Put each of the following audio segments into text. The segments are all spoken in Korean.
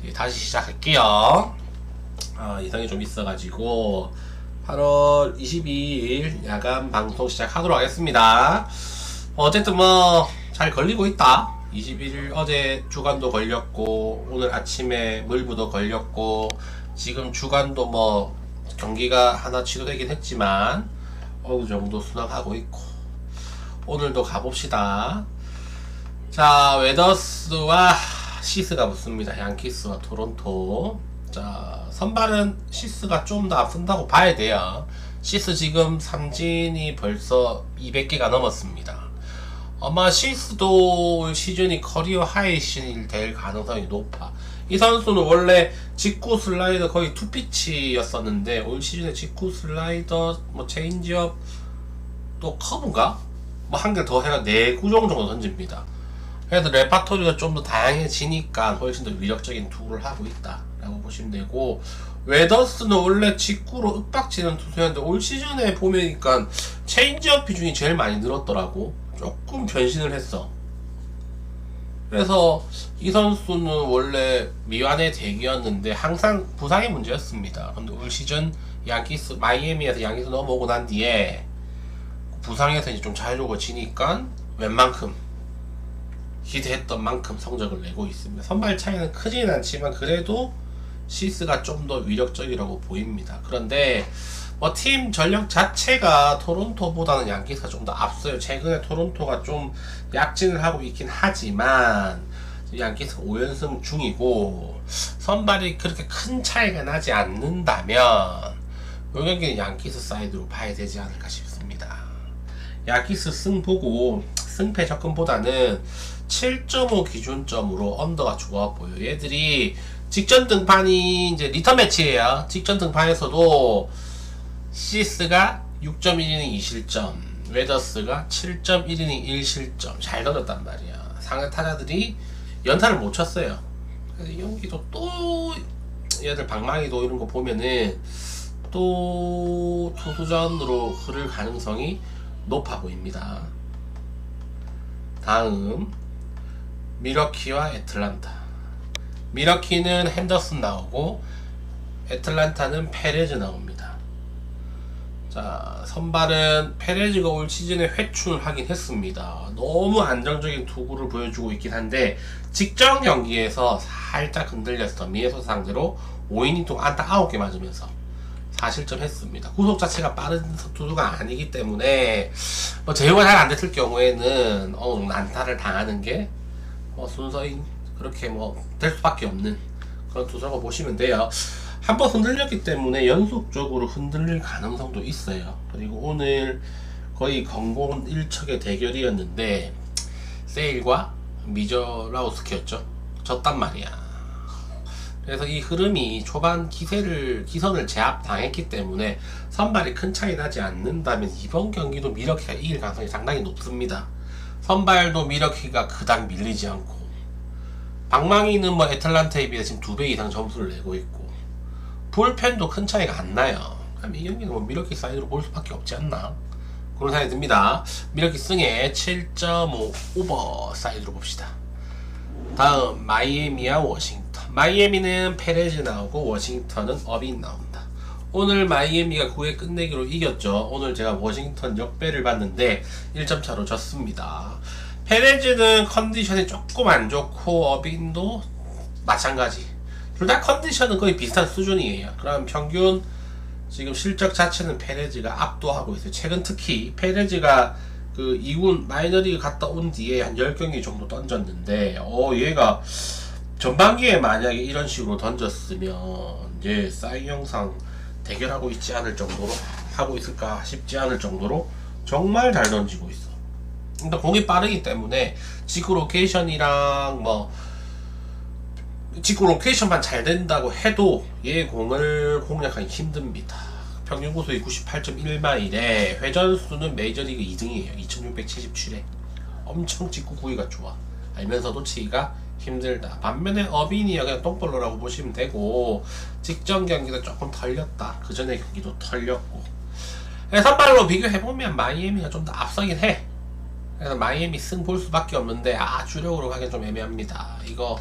다시 시작할게요. 이상이 좀 있어가지고 8월 22일 야간 방송 시작하도록 하겠습니다. 어쨌든 뭐 잘 걸리고 있다. 21일 어제 주간도 걸렸고 오늘 아침에 물부도 걸렸고 지금 주간도 뭐 경기가 하나 취소되긴 했지만 어느 정도 순항하고 있고 오늘도 가봅시다. 자, 웨더스와 시스가 붙습니다. 양키스와 토론토. 자, 선발은 시스가 좀 더 앞선다고 봐야 돼요. 시스 지금 삼진이 벌써 200개가 넘었습니다. 아마 시스도 올 시즌이 커리어 하이 시즌이 될 가능성이 높아. 이 선수는 원래 직구 슬라이더 거의 투피치였었는데 올 시즌에 직구 슬라이더 뭐 체인지업 또 커브인가? 뭐 한 개 더 해가 4구종 정도 던집니다. 그래서 레파토리가 좀 더 다양해지니까 훨씬 더 위력적인 투구를 하고 있다 라고 보시면 되고, 웨더스는 원래 직구로 윽박지는 투수였는데 올 시즌에 보니까 체인지업 비중이 제일 많이 늘었더라고. 조금 변신을 했어. 그래서 이 선수는 원래 미완의 대기였는데 항상 부상의 문제였습니다. 근데 올 시즌 양키스 마이애미에서 양키스 넘어오고 난 뒤에 부상에서 이제 좀 자유로워지니까 웬만큼 기대했던 만큼 성적을 내고 있습니다. 선발 차이는 크진 않지만 그래도 시스가 좀 더 위력적이라고 보입니다. 그런데 뭐 팀 전력 자체가 토론토보다는 양키스가 좀 더 앞서요. 최근에 토론토가 좀 약진을 하고 있긴 하지만 양키스가 5연승 중이고 선발이 그렇게 큰 차이가 나지 않는다면 이 경기는 양키스 사이드로 봐야 되지 않을까 싶습니다. 양키스 승 보고 승패 접근보다는 7.5 기준점으로 언더가 좋아 보여. 얘들이 직전 등판이 이제 리턴 매치예요. 직전 등판에서도 시스가 6.1이닝 2실점, 웨더스가 7.1이닝 1실점 잘 던졌단 말이야. 상대 타자들이 연타를 못 쳤어요. 그래서 이 경기도 또 얘들 방망이도 이런 거 보면은 또 투수전으로 흐를 가능성이 높아 보입니다. 다음 미러키와 애틀란타. 미러키는 핸더슨 나오고 애틀란타는 페레즈 나옵니다. 자, 선발은 페레즈가 올 시즌에 회춘을 하긴 했습니다. 너무 안정적인 투구를 보여주고 있긴 한데 직전 경기에서 살짝 흔들렸어. 미네소타 상대로 5이닝 동안 안타 9개 맞으면서 4실점 했습니다. 구속 자체가 빠른 투수가 아니기 때문에 뭐 제어가 잘 안 됐을 경우에는 어느 정도 안타를 당하는 게 순서인 그렇게 뭐 될 수밖에 없는 그런 투수라고 보시면 돼요. 한번 흔들렸기 때문에 연속적으로 흔들릴 가능성도 있어요. 그리고 오늘 거의 건공 1척의 대결이었는데 세일과 미저라우스키였죠. 졌단 말이야. 그래서 이 흐름이 초반 기선을 제압당했기 때문에 선발이 큰 차이 나지 않는다면 이번 경기도 미러키가 이길 가능성이 상당히 높습니다. 선발도 미러키가 그닥 밀리지 않고 방망이는 뭐 애틀란타에 비해 지금 2배 이상 점수를 내고 있고 불펜도 큰 차이가 안 나요. 그럼 이 경기는 뭐 미러키 사이드로 볼 수밖에 없지 않나 그런 생각이 듭니다. 미러키 승에 7.5 오버 사이드로 봅시다. 다음 마이애미와 워싱턴. 마이애미는 페레즈 나오고 워싱턴은 어빈 나온다. 오늘 마이애미가 9회 끝내기로 이겼죠. 오늘 제가 워싱턴 역배를 봤는데 1점 차로 졌습니다. 페레즈는 컨디션이 조금 안 좋고 어빈도 마찬가지. 둘 다 컨디션은 거의 비슷한 수준이에요. 그럼 평균 지금 실적 자체는 페레즈가 압도하고 있어요. 최근 특히 페레즈가 그 2군 마이너리그 갔다 온 뒤에 한 10경기 정도 던졌는데 얘가 전반기에 만약에 이런 식으로 던졌으면 이제 사이 영상 대결하고 있지 않을 정도로 하고 있을까 싶지 않을 정도로 정말 잘 던지고 있어. 근데 공이 빠르기 때문에 직구 로케이션이랑 뭐 직구 로케이션만 잘 된다고 해도 얘 공을 공략하기 힘듭니다. 평균 구속이 98.1마일에 회전수는 메이저리그 2등이에요. 2677회. 엄청 직구 구위가 좋아. 알면서도 치기가 힘들다. 반면에 어빈이야 그냥 똥볼로라고 보시면 되고 직전 경기도 조금 털렸다. 그 전에 경기도 털렸고 선발로 비교해보면 마이애미가 좀 더 앞서긴 해. 그래서 마이애미 승 볼 수밖에 없는데 주력으로 가긴 좀 애매합니다. 이거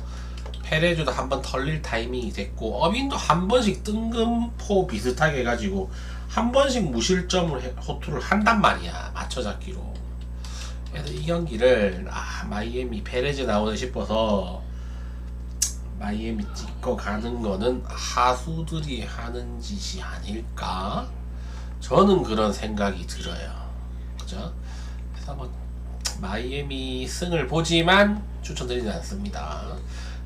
페레즈도 한번 털릴 타이밍이 됐고 어민도 한 번씩 뜬금포 비슷하게 해가지고 한 번씩 무실점을 호투를 한단 말이야. 맞춰잡기로. 그래서 이 경기를 마이애미 페레즈 나오네 싶어서 마이애미 찍고 가는 거는 하수들이 하는 짓이 아닐까? 저는 그런 생각이 들어요. 그죠? 그래서 뭐 마이애미 승을 보지만 추천드리지 않습니다.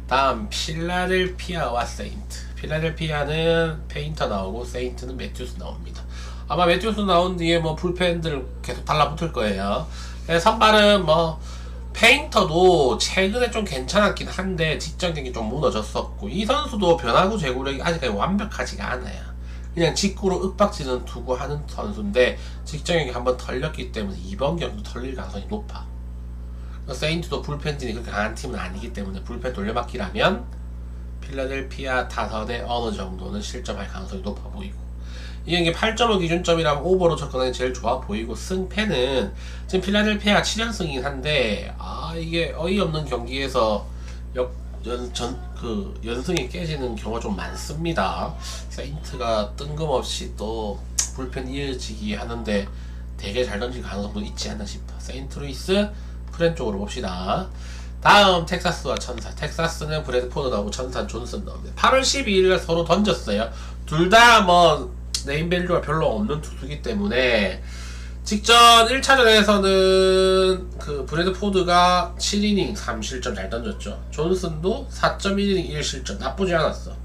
다음 필라델피아와 세인트. 필라델피아는 페인터 나오고 세인트는 매튜스 나옵니다. 아마 매튜스 나온 뒤에 뭐 불펜들 계속 달라붙을 거예요. 선발은 뭐 페인터도 최근에 좀 괜찮았긴 한데 직전 경기 좀 무너졌었고 이 선수도 변화구 제구력이 아직까지 완벽하지가 않아요. 그냥 직구로 윽박지는 두고 하는 선수인데 직전 경기 한번 털렸기 때문에 이번 경기도 털릴 가능성이 높아. 세인트도 불펜진이 그렇게 강한 팀은 아니기 때문에 불펜 돌려막기라면 필라델피아 타선에 어느 정도는 실점할 가능성이 높아 보이고 이 경기 8.5 기준점이라면 오버로 접근하는 게 제일 좋아 보이고 승패는 지금 필라델피아 7연승이긴 한데 이게 어이없는 경기에서 연승이 깨지는 경우가 좀 많습니다. 세인트가 뜬금없이 또 불펜 이어지기 하는데 되게 잘 던질 가능성도 있지 않나 싶어. 세인트루이스 프렌 쪽으로 봅시다. 다음 텍사스와 천사. 텍사스는 브래드포드 나오고 천사는 존슨 나옵니다. 8월 12일에 서로 던졌어요. 둘 다 뭐 네임밸류가 별로 없는 투수기 때문에 직전 1차전에서는 그 브래드포드가 7이닝 3실점 잘 던졌죠. 존슨도 4.1이닝 1실점 나쁘지 않았어.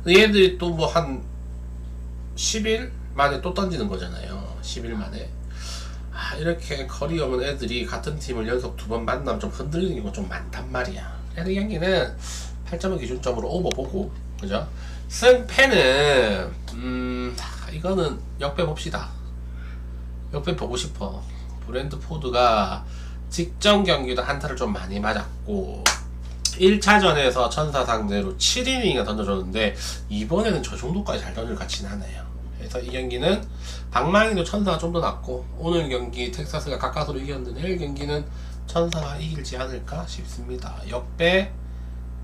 얘들이 또 뭐 한 10일 만에 또 던지는 거잖아요. 10일 만에. 이렇게 거리 없는 애들이 같은 팀을 연속 2번 만나면 좀 흔들리는 경우가 좀 많단 말이야. 그래서 이 경기는 8점을 기준점으로 오버 보고, 그죠? 승패는 이거는 역배 봅시다. 역배 보고 싶어. 브랜드포드가 직전 경기도 한타를 좀 많이 맞았고 1차전에서 천사 상대로 7이닝을 던져줬는데 이번에는 저 정도까지 잘 던질 것 같지는 않아요. 그래서 이 경기는 방망이도 천사가 좀 더 낫고 오늘 경기 텍사스가 가까스로 이겼는데 내일 경기는 천사가 이길지 않을까 싶습니다. 역배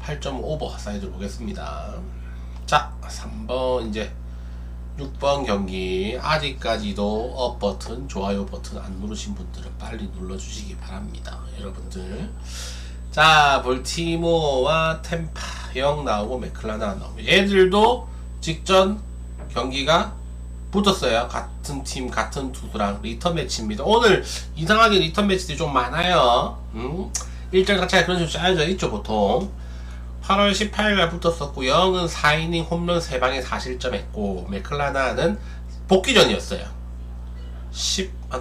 8.5 오버 사이즈로 보겠습니다. 자, 3번 이제 6번 경기. 아직까지도 업 버튼, 좋아요 버튼 안 누르신 분들은 빨리 눌러주시기 바랍니다. 여러분들. 자, 볼티모어와 템파 영 나오고 맥클라나 나오고 얘들도 직전 경기가 붙었어요. 같은 팀 같은 투수랑 리턴 매치입니다. 오늘 이상하게 리턴 매치들이 좀 많아요. 일정 자체가 그런 식으로 짜여져 있죠 보통. 8월 18일날 붙었었고 영은 4이닝 홈런 3방에 4실점 했고 맥클라나는 복귀전이었어요.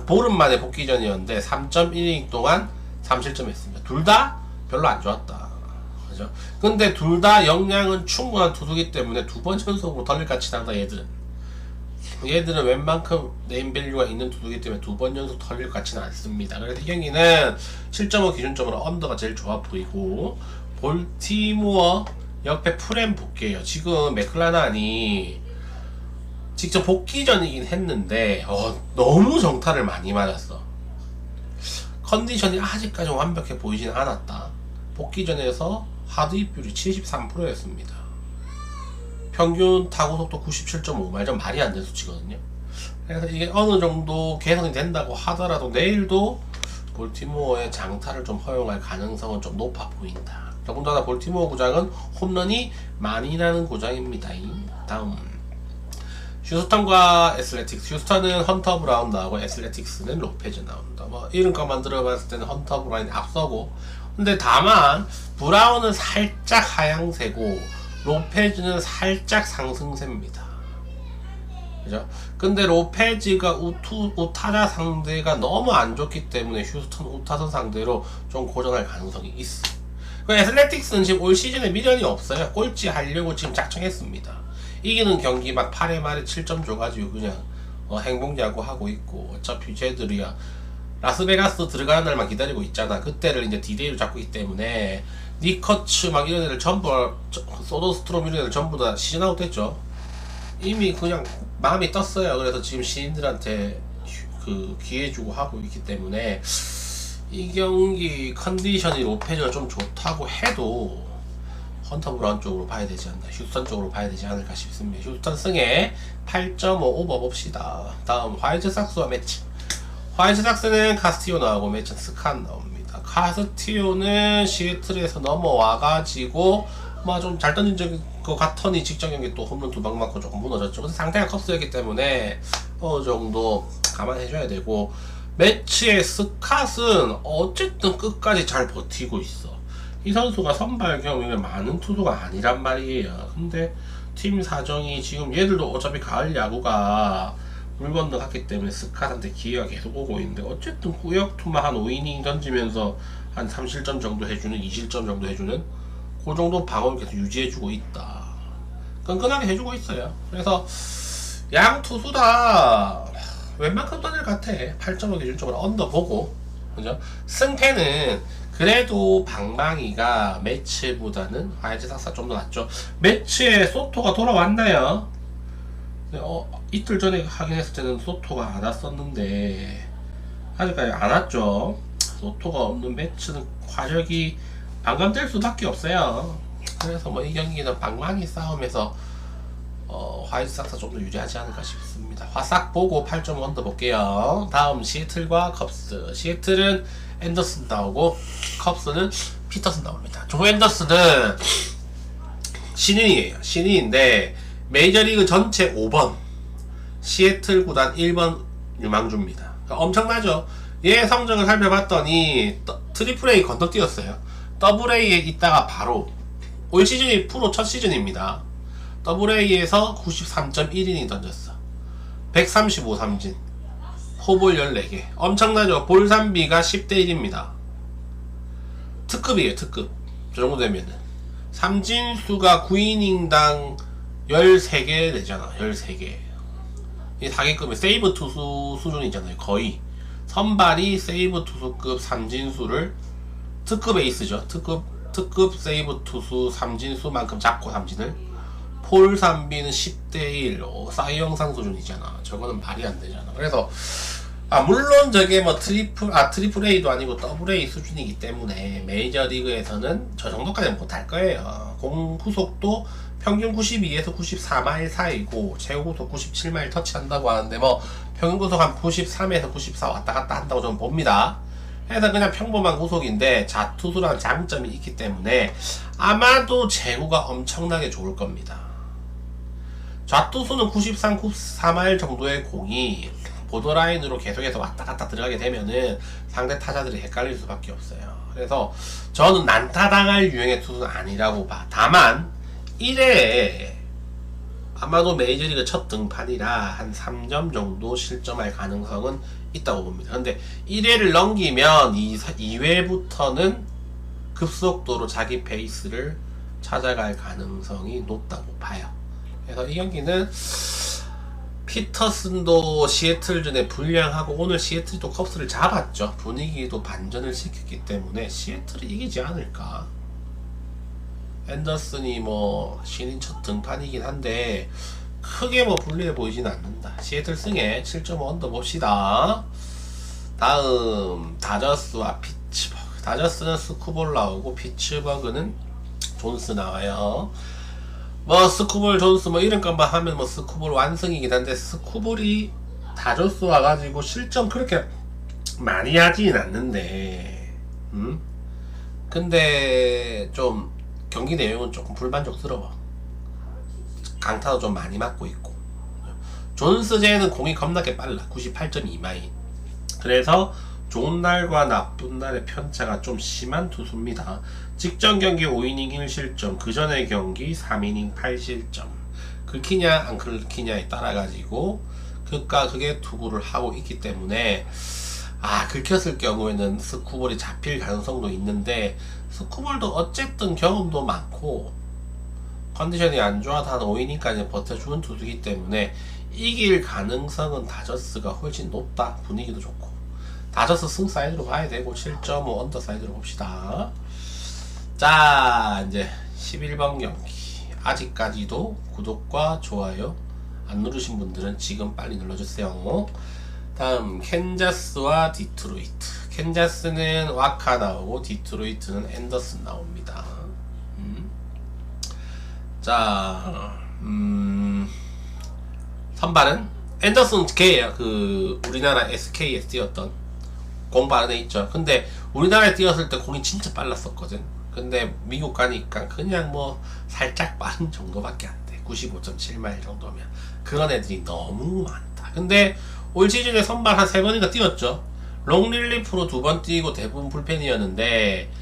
보름 만에 복귀전이었는데 3.1이닝 동안 3실점 했습니다. 둘 다 별로 안 좋았다. 그죠? 근데 둘 다 역량은 충분한 투수기 때문에 2번 연속으로 덜릴 같이 나다. 얘들은 웬만큼 네임밸류가 있는 투수기 때문에 2번 연속 털릴 것 같지는 않습니다. 그래서 이 경기는 7.5 기준점으로 언더가 제일 좋아 보이고 볼티모어 옆에 프렘 볼게요. 지금 맥클라난이 직접 복귀전이긴 했는데 너무 정타를 많이 맞았어. 컨디션이 아직까지 완벽해 보이진 않았다. 복귀전에서 하드입률이 73%였습니다. 평균 타구속도 97.5마일. 좀 말이 안 되는 수치거든요. 그래서 이게 어느 정도 개선이 된다고 하더라도 내일도 볼티모어의 장타를 좀 허용할 가능성은 좀 높아 보인다. 더군다나 볼티모어 구장은 홈런이 많이 나는 구장입니다. 다음 휴스턴과 애슬레틱스. 휴스턴은 헌터 브라운 나오고 애슬레틱스는 로페즈 나온다. 뭐 이름값만 들어봤을 때는 헌터 브라운이 앞서고, 근데 다만 브라운은 살짝 하향세고 로페즈는 살짝 상승세입니다. 그죠? 근데 로페즈가 우타자 상대가 너무 안 좋기 때문에 휴스턴 우타선 상대로 좀 고전할 가능성이 있어. 애슬레틱스는 지금 올 시즌에 미련이 없어요. 꼴찌 하려고 지금 작정했습니다. 이기는 경기 막 8회 말에 7점 줘가지고 그냥 행복야구 하고 있고, 어차피 쟤들이야 라스베가스 들어가는 날만 기다리고 있잖아. 그때를 이제 디데이로 잡고 있기 때문에 니커츠 막 이런 애들 전부, 소더스트롬 이런 애들 전부 다 시즌아웃 됐죠. 이미 그냥 마음이 떴어요. 그래서 지금 시인들한테 그 기회 주고 하고 있기 때문에 이 경기 컨디션이 로페즈가 좀 좋다고 해도 헌터 브라운 쪽으로 봐야 되지 않나, 휴스턴 쪽으로 봐야 되지 않을까 싶습니다. 휴스턴 승에 8.5 오버 봅시다. 다음 화이트 삭스와 매치. 화이트 삭스는 카스티오 나오고 매치는 스칸 나옵니다. 카스티오는 시애틀에서 넘어와가지고 뭐 좀 잘 던진 것 같더니 직전 경기 또 홈런 2방 맞고 조금 무너졌죠. 근데 상대가 컵스였기 때문에 어느 정도 감안해줘야 되고, 매치의 스캇은 어쨌든 끝까지 잘 버티고 있어. 이 선수가 선발 경험이 많은 투수가 아니란 말이에요. 근데 팀 사정이 지금 얘들도 어차피 가을 야구가 물 건너갔기 때문에 스캇한테 기회가 계속 오고 있는데, 어쨌든 구역투마 한 5이닝 던지면서 한 3실점 정도 해주는, 2실점 정도 해주는 그 정도 방어를 계속 유지해주고 있다. 끈끈하게 해주고 있어요. 그래서 양 투수 다 웬만큼 던질 것 같아. 8.5 기준적으로 언더 보고, 그죠? 승패는 그래도 방망이가 매치보다는 화이트 삭스가 좀 더 낫죠. 매치에 소토가 돌아왔나요? 이틀 전에 확인했을 때는 소토가 안 왔었는데 아직까지 안 왔죠. 소토가 없는 매치는 화력이 반감될 수밖에 없어요. 그래서 뭐 이 경기는 방망이 싸움에서 화이트 삭스가 좀 더 유리하지 않을까 싶습니다. 화싹 보고 8.5 언더 볼게요. 다음 시애틀과 컵스. 시애틀은 앤더슨 나오고 컵스는 피터슨 나옵니다. 조 앤더슨은 신인이에요. 신인인데 메이저리그 전체 5번, 시애틀 구단 1번 유망주입니다. 엄청나죠? 얘 성적을 살펴봤더니 트리플 A 건너뛰었어요. 더블 A에 있다가 바로 올 시즌이 프로 첫 시즌입니다. 더블 A에서 93.1이닝 던졌어. 135 삼진, 포볼 14개. 엄청나죠? 볼삼비가 10대 1입니다. 특급이에요, 특급. 저 정도 되면은. 삼진수가 9이닝당 13개 되잖아, 13개. 이 4개급이 세이브 투수 수준이잖아요, 거의. 선발이 세이브 투수급 삼진수를, 특급 에이스죠. 특급 세이브 투수 삼진수만큼 잡고 삼진을. 폴 삼비는 10대 1, 사이 영상 수준이잖아. 저거는 말이 안 되잖아. 그래서 물론 저게 뭐 트리플 A도 아니고 더블 A 수준이기 때문에 메이저리그에서는 저 정도까지는 못할 거예요. 공 후속도 평균 92에서 94마일 사이고 최고 구속 97마일 터치한다고 하는데 뭐 평균 구속 한 93에서 94 왔다 갔다 한다고 저는 봅니다. 그래서 그냥 평범한 구속인데 자투수라는 장점이 있기 때문에 아마도 제구가 엄청나게 좋을 겁니다. 좌투수는 93, 94마일 정도의 공이 보더라인으로 계속해서 왔다 갔다 들어가게 되면은 상대 타자들이 헷갈릴 수밖에 없어요. 그래서 저는 난타당할 유형의 투수는 아니라고 봐. 다만 1회에 아마도 메이저리그 첫 등판이라 한 3점 정도 실점할 가능성은 있다고 봅니다. 근데 1회를 넘기면 2회부터는 급속도로 자기 페이스를 찾아갈 가능성이 높다고 봐요. 그래서 이 경기는 피터슨도 시애틀전에 불량하고 오늘 시애틀도 컵스를 잡았죠. 분위기도 반전을 시켰기 때문에 시애틀이 이기지 않을까. 앤더슨이 뭐 신인 첫 등판이긴 한데 크게 뭐 불리해 보이진 않는다. 시애틀 승에 7.5 언더 봅시다. 다음 다저스와 피츠버그. 다저스는 스쿠볼 나오고 피츠버그는 존스 나와요. 뭐 스쿠볼 존스 뭐 이름값만 하면 뭐 스쿠볼 완승이긴 한데 스쿠볼이 다저스 와가지고 실점 그렇게 많이 하진 않는데 근데 좀 경기 내용은 조금 불만족스러워. 강타도 좀 많이 맞고 있고. 존스제는 공이 겁나게 빨라. 98.2마일. 그래서 좋은 날과 나쁜 날의 편차가 좀 심한 투수입니다. 직전 경기 5이닝 1실점, 그 전의 경기 3이닝 8실점. 긁히냐 안 긁히냐에 따라 가지고 극과 극의 투구를 하고 있기 때문에 긁혔을 경우에는 스쿠볼이 잡힐 가능성도 있는데 스쿠볼도 어쨌든 경험도 많고 컨디션이 안 좋아도 한 5이닝까지 버텨주는 투수이기 때문에 이길 가능성은 다저스가 훨씬 높다. 분위기도 좋고 다저스 승 사이드로 봐야 되고 7.5 언더 사이드로 봅시다. 자, 이제 11번 경기. 아직까지도 구독과 좋아요 안 누르신 분들은 지금 빨리 눌러주세요. 다음 캔자스와 디트로이트. 캔자스는 와카 나오고 디트로이트는 앤더슨 나옵니다. 자, 선발은 앤더슨 걔예요. 그 우리나라 SK에 뛰었던 공발에 있죠. 근데 우리나라에 뛰었을 때 공이 진짜 빨랐었거든. 근데 미국 가니까 그냥 뭐 살짝 빠른 정도밖에 안 돼. 95.7마일 정도면. 그런 애들이 너무 많다. 근데 올 시즌에 선발 한 3번인가 뛰었죠. 롱릴리프로 2번 뛰고 대부분 불펜이었는데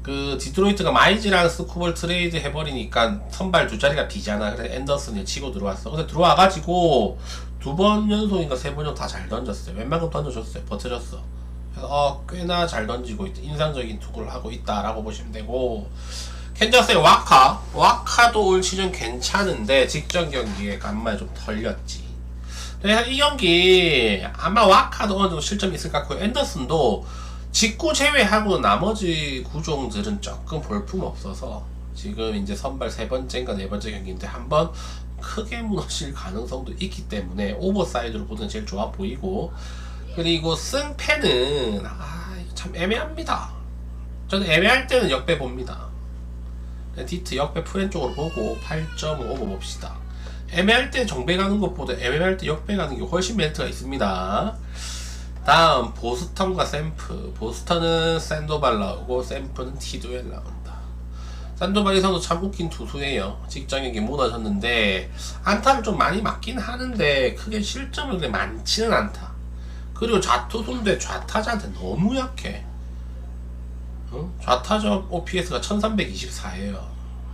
그 디트로이트가 마이즈랑 스쿠볼 트레이드 해버리니까 선발 2자리가 비잖아. 그래서 앤더슨이 치고 들어왔어. 근데 들어와가지고 2번 연속인가 3번 연속 다 잘 던졌어요. 웬만큼 던져줬어요. 버텨줬어. 그래서 꽤나 잘 던지고 있다. 인상적인 투구를 하고 있다라고 보시면 되고, 캔자스의 와카도 올 시즌 괜찮은데 직전 경기에 간만에 좀 털렸지. 그래서 이 경기 아마 와카도 어느 정도 실점이 있을 것 같고, 앤더슨도 직구 제외하고 나머지 구종들은 조금 볼품 없어서 지금 이제 선발 3번째인가 4번째 경기인데 한번 크게 무너질 가능성도 있기 때문에 오버사이드로 보는 제일 좋아 보이고, 그리고 승패는 참 애매합니다. 저는 애매할 때는 역배 봅니다. 디트 역배 프렌 쪽으로 보고 8.5 봅시다. 애매할 때 정배 가는 것보다 애매할 때 역배 가는 게 훨씬 메리트가 있습니다. 다음 보스턴과 샘프. 보스턴은 샌도발 나오고 샘프는 티두엘 나온다. 샌도발이 선수 참 웃긴 투수예요. 직장에게 무너졌는데 안타를 좀 많이 맞긴 하는데 크게 실점은 그렇게 많지는 않다. 그리고 좌투수인데 좌타자한테 너무 약해. 좌타자 OPS가 1324예요.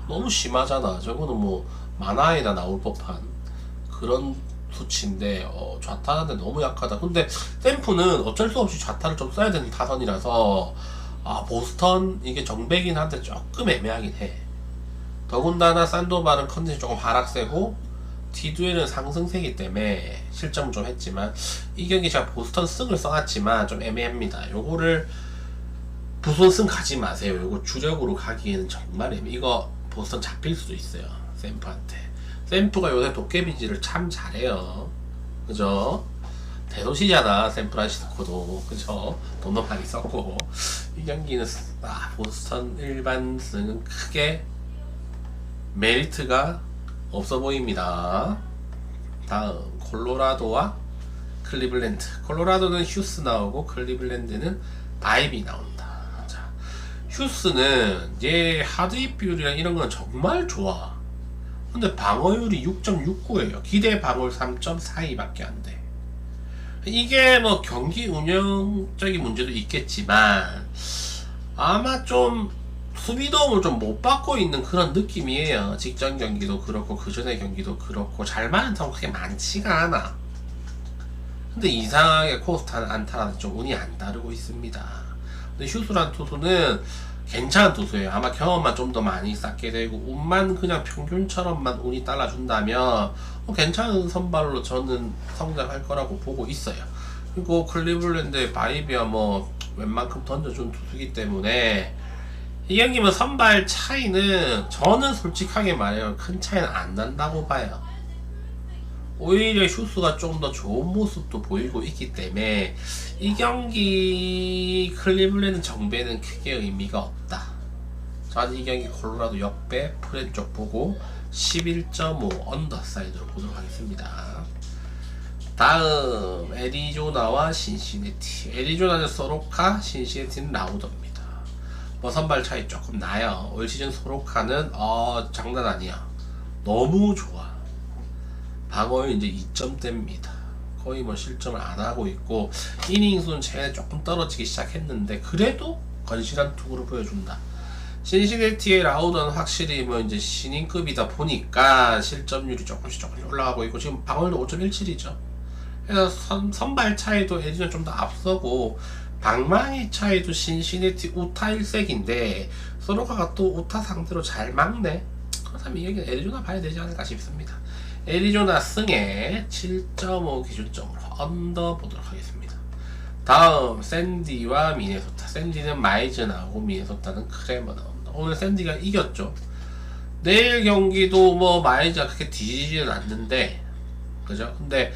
너무 심하잖아. 저거는 뭐 만화에나 나올 법한 그런 수치인데 좌타자한테 너무 약하다. 근데 샘프는 어쩔 수 없이 좌타를 좀 써야 되는 타선이라서 보스턴 이게 정배긴 한데 조금 애매하긴 해. 더군다나 산도발은 컨디션이 조금 하락세고 티두에는 상승세기 때문에 실점은 좀 했지만, 이 경기 제가 보스턴 승을 써놨지만 좀 애매합니다. 요거를 부손 승 가지 마세요. 요거 주력으로 가기에는 정말 이거 보스턴 잡힐 수도 있어요. 샘프한테. 샘프가 요새 도깨비질을 참 잘해요. 그죠? 대도시잖아, 샌프란시스코도. 그죠? 돈도 많이 썼고. 이 경기는 보스턴 일반 승은 크게 메리트가 없어 보입니다. 다음 콜로라도와 클리블랜드. 콜로라도는 휴스 나오고 클리블랜드는 바이비 나온다. 자, 휴스는 얘 하드입 비율이랑 이런 건 정말 좋아. 근데 방어율이 6.69예요. 기대 방어율 3.42밖에 안 돼. 이게 뭐 경기 운영적인 문제도 있겠지만 아마 좀 수비 도움을 좀 못 받고 있는 그런 느낌이에요. 직전 경기도 그렇고 그 전에 경기도 그렇고 잘 맞는 타구가 그렇게 많지가 않아. 근데 이상하게 코스타는 안타라서 좀 운이 안 따르고 있습니다. 근데 휴스란 투수는 괜찮은 투수예요. 아마 경험만 좀 더 많이 쌓게 되고 운만 그냥 평균처럼만 운이 따라준다면 괜찮은 선발로 저는 성장할 거라고 보고 있어요. 그리고 클리블랜드의 바이비야 뭐 웬만큼 던져준 투수이기 때문에 이 경기면 선발 차이는 저는 솔직하게 말해요. 큰 차이는 안 난다고 봐요. 오히려 휴스가 좀 더 좋은 모습도 보이고 있기 때문에 이 경기 클리블랜드 정배는 크게 의미가 없다. 저는 이 경기 콜로라도 역배 프렌 쪽 보고 11.5 언더사이드로 보도록 하겠습니다. 다음 애리조나와 신시내티. 애리조나는 소로카, 신시내티는 라우더입니다. 뭐 선발 차이 조금 나요. 올 시즌 소로카는 장난 아니야. 너무 좋아. 방어율 이제 2점대입니다. 거의 뭐 실점을 안 하고 있고 이닝 수는 제일 조금 떨어지기 시작했는데 그래도 건실한 투구를 보여준다. 신시내티의 라우더는 확실히 뭐 이제 신인급이다 보니까 실점률이 조금씩 올라가고 있고 지금 방어율도 5.17이죠. 그래서 선발 차이도 애리조나 좀 더 앞서고 방망이 차이도 신시내티 우타 1색인데 소로카가 또 우타 상대로 잘 막네. 그렇다면 이 얘기는 애리조나 봐야 되지 않을까 싶습니다. 애리조나 승에 7.5 기준점으로 언더 보도록 하겠습니다. 다음 샌디와 미네소타. 샌디는 마이즈 나오고 미네소타는 크레머 나온다. 오늘 샌디가 이겼죠. 내일 경기도 뭐 마이즈가 그렇게 뒤지지는 않는데 그죠? 근데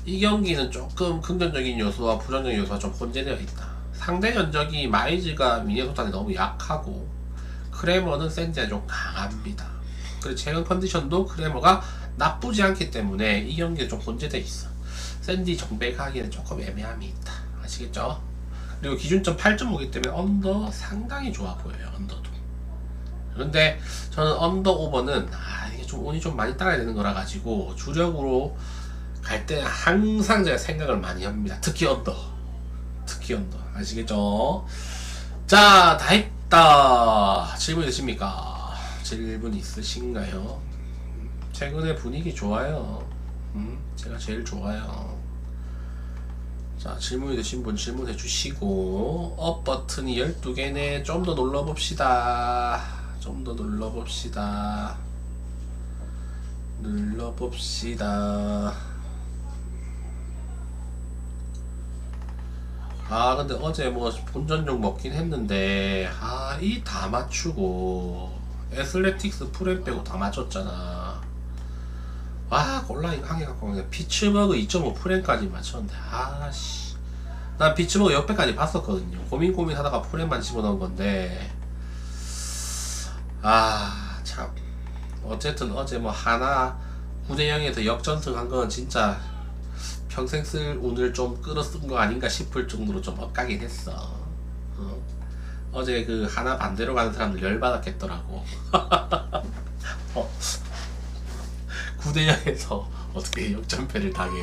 이 경기는 조금 긍정적인 요소와 부정적인 요소가 좀 혼재되어 있다. 상대 전적이 마이즈가 미네소타는 너무 약하고 크레머는 샌디가 좀 강합니다. 그리고 최근 컨디션도 크레머가 나쁘지 않기 때문에 이 경기에 좀 혼재돼 있어. 샌디 정배가기에는 조금 애매함이 있다. 아시겠죠? 그리고 기준점 8.5이기 때문에 언더 상당히 좋아 보여요. 언더도. 그런데 저는 언더 오버는 이게 좀 운이 좀 많이 따라야 되는 거라 가지고 주력으로 갈 때 항상 제가 생각을 많이 합니다. 특히 언더. 아시겠죠? 자, 다 했다. 질문 있으십니까? 질문 있으신가요? 최근에 분위기 좋아요. 제가 제일 좋아요. 자, 질문이 되신 분 질문해 주시고, 업 버튼이 12개네. 좀 더 눌러봅시다. 눌러봅시다. 근데 어제 뭐 본전용 먹긴 했는데, 이 다 맞추고, 애슬레틱스 프렘 빼고 다 맞췄잖아. 골라인 항해갖고 그냥 피츠버그 2.5 프렘까지 맞췄는데, 난 피츠버그 역배까지 봤었거든요. 고민 하다가 프렘만 집어넣은 건데, 참. 어쨌든 어제 뭐 하나 9대0에서 역전승 한 건 진짜 평생 쓸 운을 좀 끌어쓴 거 아닌가 싶을 정도로 좀 엇가긴 했어. 어제 그 하나 반대로 가는 사람들 열받았겠더라고. 9대0에서 어떻게 역전패를 당해.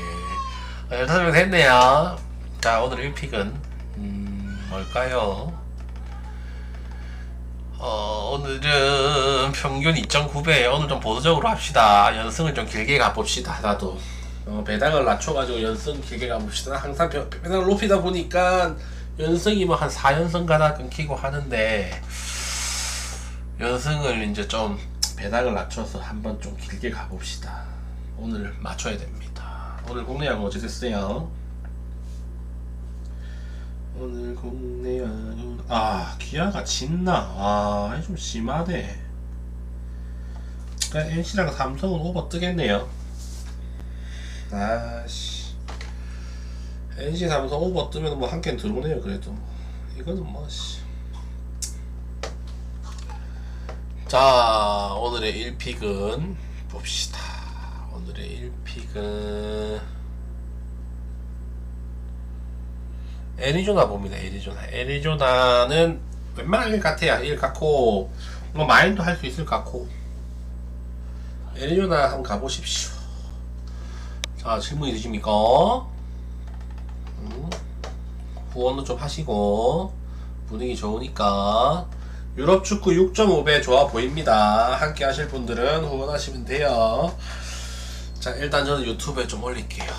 설명 됐네요. 자, 오늘 1픽은 뭘까요? 오늘은 평균 2.9배. 오늘 좀 보수적으로 합시다. 연승을 좀 길게 가봅시다. 나도 배당을 낮춰가지고 연승 길게 가봅시다. 항상 배당을 높이다 보니까 연승이 뭐 한 4연승 가다 끊기고 하는데, 연승을 이제 좀 배당을 낮춰서 한번 좀 길게 가봅시다. 오늘 맞춰야 됩니다. 오늘 국내 야구 어찌 됐어요? 오늘 국내 야구 기아가 진나. 좀 심하네. 그러니까 NC랑 삼성은 오버 뜨겠네요. NC 삼성 오버 뜨면 뭐 한 캔 들어오네요. 그래도 이거는 뭐 자, 오늘의 1픽은 봅시다. 오늘의 1픽은 애리조나 봅니다. 애리조나는 웬만한 1 같아요. 1 같고 뭐 마인도 할 수 있을 것 같고. 애리조나 한번 가보십시오. 자, 질문 있으십니까? 후원도 좀 하시고 분위기 좋으니까. 유럽 축구 6.5배 좋아 보입니다. 함께 하실 분들은 후원하시면 돼요. 자, 일단 저는 유튜브에 좀 올릴게요.